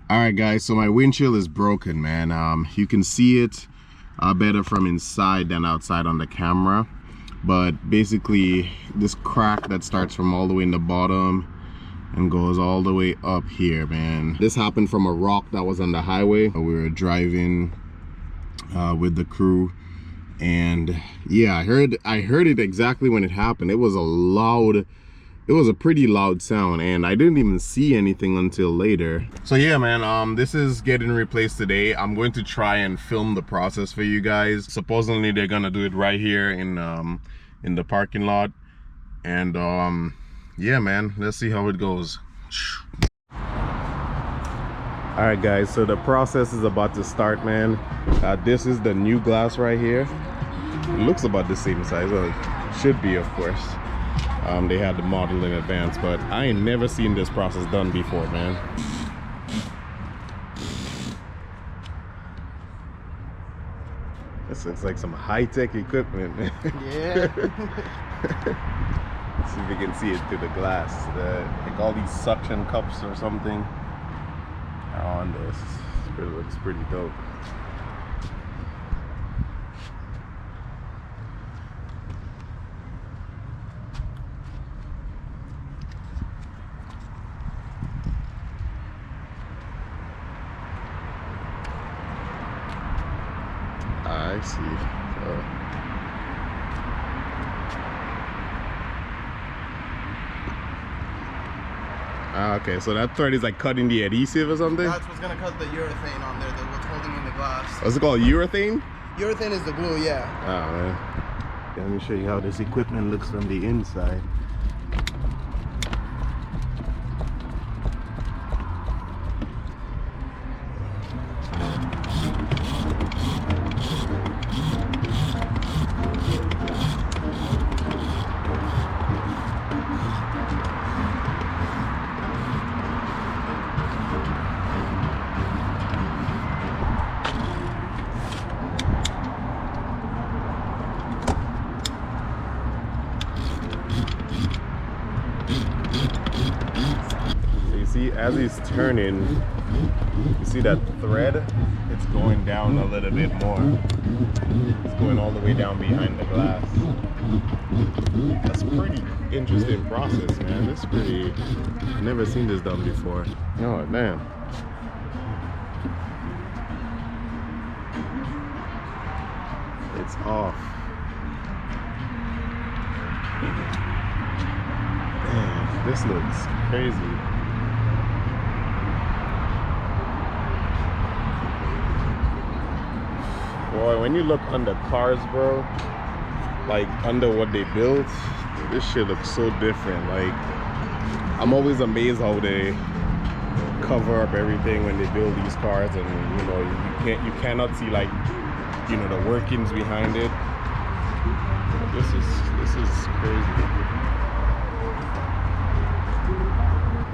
All right, guys, so my windshield is broken, man. You can see it better from inside than outside on the camera, but basically this crack that starts from all the way in the bottom and goes all the way up here, man. This happened from a rock that was on the highway. We were driving with the crew, and yeah, I heard it exactly when it happened. It was a pretty loud sound, and I didn't even see anything until later. So yeah, man, this is getting replaced today. I'm going to try and film the process for you guys. Supposedly they're gonna do it right here in the parking lot, and yeah, man, let's see how it goes. All right, guys, so the process is about to start, man. This is the new glass right here. It looks about the same size. Well, it should be, of course. They had the model in advance, but I ain't never seen this process done before, man. This looks like some high-tech equipment. Yeah. See if we can see it through the glass. Like all these suction cups or something on this. It looks pretty dope. I see. Okay, so that thread is like cutting the adhesive or something? That's what's gonna cut the urethane on there, what's holding in the glass. What's it called, urethane? Urethane is the glue, yeah. Oh, man. Let me show you how this equipment looks from the inside. See, as he's turning, you see that thread? It's going down a little bit more. It's going all the way down behind the glass. That's a pretty interesting process, man. This is pretty, I've never seen this done before. Oh, damn. It's off. Man, this looks crazy. Boy, when you look under cars, bro, like under what they built, this shit looks so different. Like, I'm always amazed how they cover up everything when they build these cars, and you know, you cannot see, like, you know, the workings behind it. This is crazy.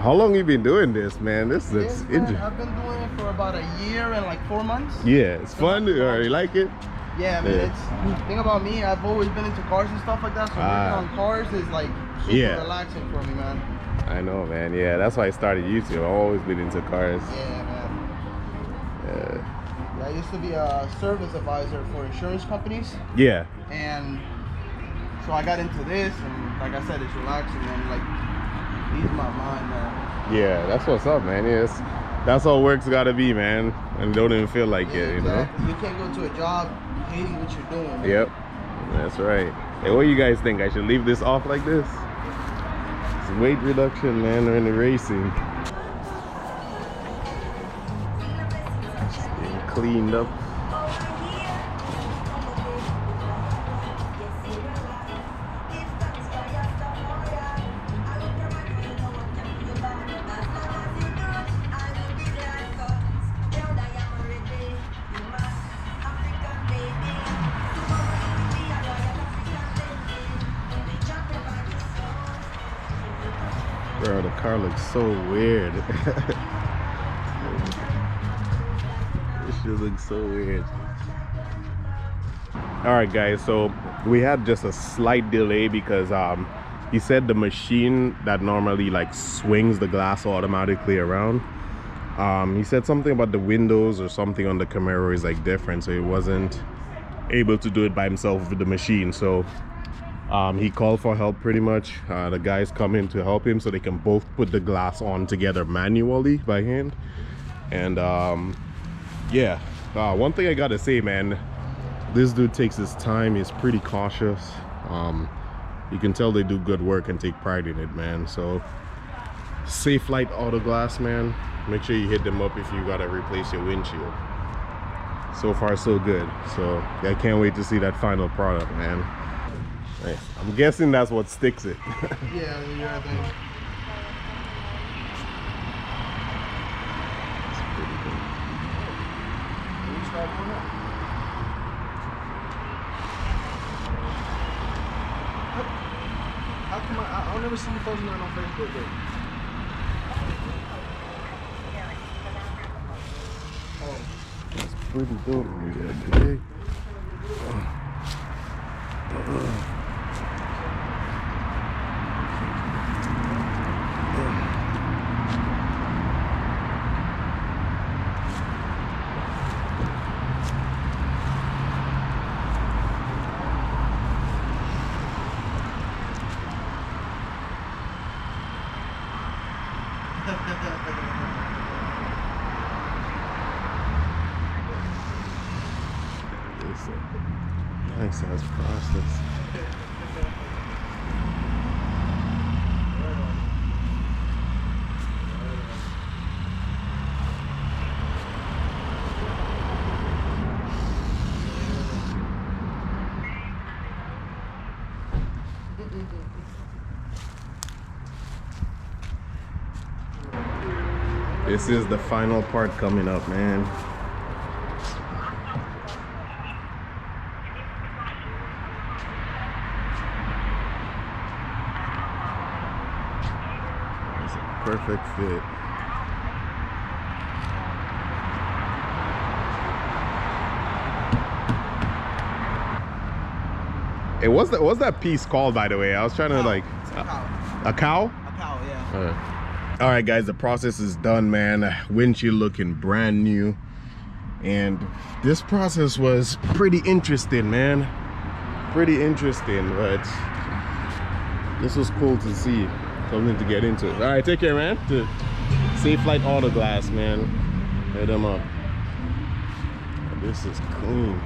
How long you been doing this, man? This looks interesting. I've been doing it for about a year and like 4 months. Yeah, it's fun. You like it? Yeah, I mean, it's thing about me, I've always been into cars and stuff like that, so working on cars is like super relaxing for me, man. I know, man. Yeah, that's why I started YouTube. I've always been into cars. Yeah, man. Yeah, I used to be a service advisor for insurance companies. Yeah. And so I got into this, and like I said, it's relaxing and like ease my mind, man. Yeah, that's what's up, man. Yes, that's how work's gotta be, man. And don't even feel like it, you know. You can't go to a job hating what you're doing, man. Yep, that's right. Hey, what do you guys think? I should leave this off like this? It's weight reduction, man, or in the racing. Just getting cleaned up. Bro, the car looks so weird. This shit looks so weird. All right, guys, so we had just a slight delay because he said the machine that normally like swings the glass automatically around, He said something about the windows or something on the Camaro is like different, so he wasn't able to do it by himself with the machine. So he called for help pretty much. The guys come in to help him so they can both put the glass on together manually by hand. And yeah, one thing I gotta say, man, this dude takes his time. He's pretty cautious. You can tell they do good work and take pride in it, man. So Safelite Autoglass, man, make sure you hit them up if you gotta replace your windshield. So far so good. So I can't wait to see that final product, man. Nice. I'm guessing that's what sticks it. Yeah, I think. It's pretty good. Can you start doing that? How come I'll never see you posting that on Facebook, though? It's pretty dope. Okay. Nice ass process. This is the final part coming up, man. It's a perfect fit. Hey, what's that piece called, by the way? I was trying to like a cow. A cow? A cow, yeah. All right, guys, the process is done, man. Windshield looking brand new, and this process was pretty interesting, man. Pretty interesting, but this was cool to see. Something to get into. All right, take care, man. To Safelite Autoglass, man. Hit them up. This is clean.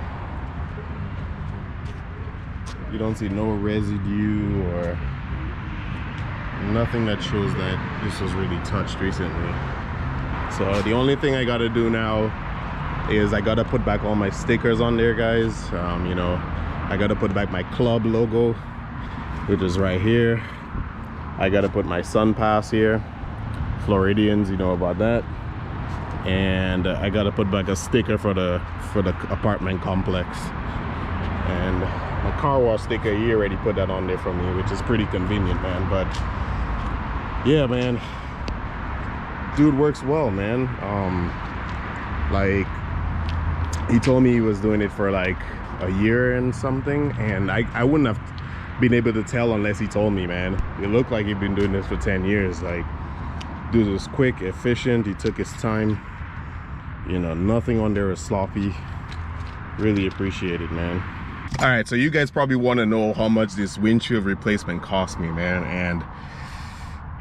You don't see no residue or nothing that shows that this was really touched recently. So the only thing I gotta do now is I gotta put back all my stickers on there, guys. You know, I gotta put back my club logo, which is right here. I gotta put my sun pass here. Floridians, you know about that. And I gotta put back a sticker for the apartment complex. And my car wash sticker, he already put that on there for me, which is pretty convenient, man. But yeah, man, dude works well, man. Like, he told me he was doing it for like a year and something, and I wouldn't have been able to tell unless he told me, man. It looked like he'd been doing this for 10 years. Like, dude was quick, efficient, he took his time, you know, nothing on there was sloppy. Really appreciate it, man. All right, so you guys probably want to know how much this windshield replacement cost me, man, and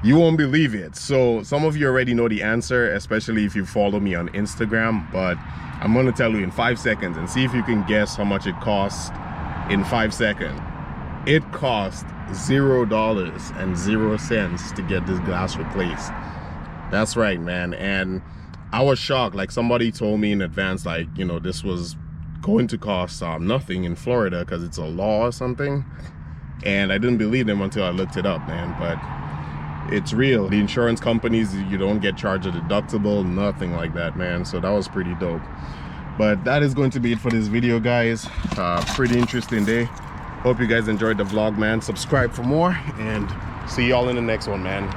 you won't believe it. So some of you already know the answer, especially if you follow me on Instagram, but I'm going to tell you in 5 seconds and see if you can guess how much it cost in 5 seconds. It cost $0 to get this glass replaced. That's right, man. And I was shocked. Like, somebody told me in advance, like, you know, this was going to cost nothing in Florida because it's a law or something, and I didn't believe them until I looked it up, man. But it's real. The insurance companies, you don't get charged a deductible, nothing like that, man. So that was pretty dope. But that is going to be it for this video, guys. Pretty interesting day. Hope you guys enjoyed the vlog, man. Subscribe for more, and see y'all in the next one, man.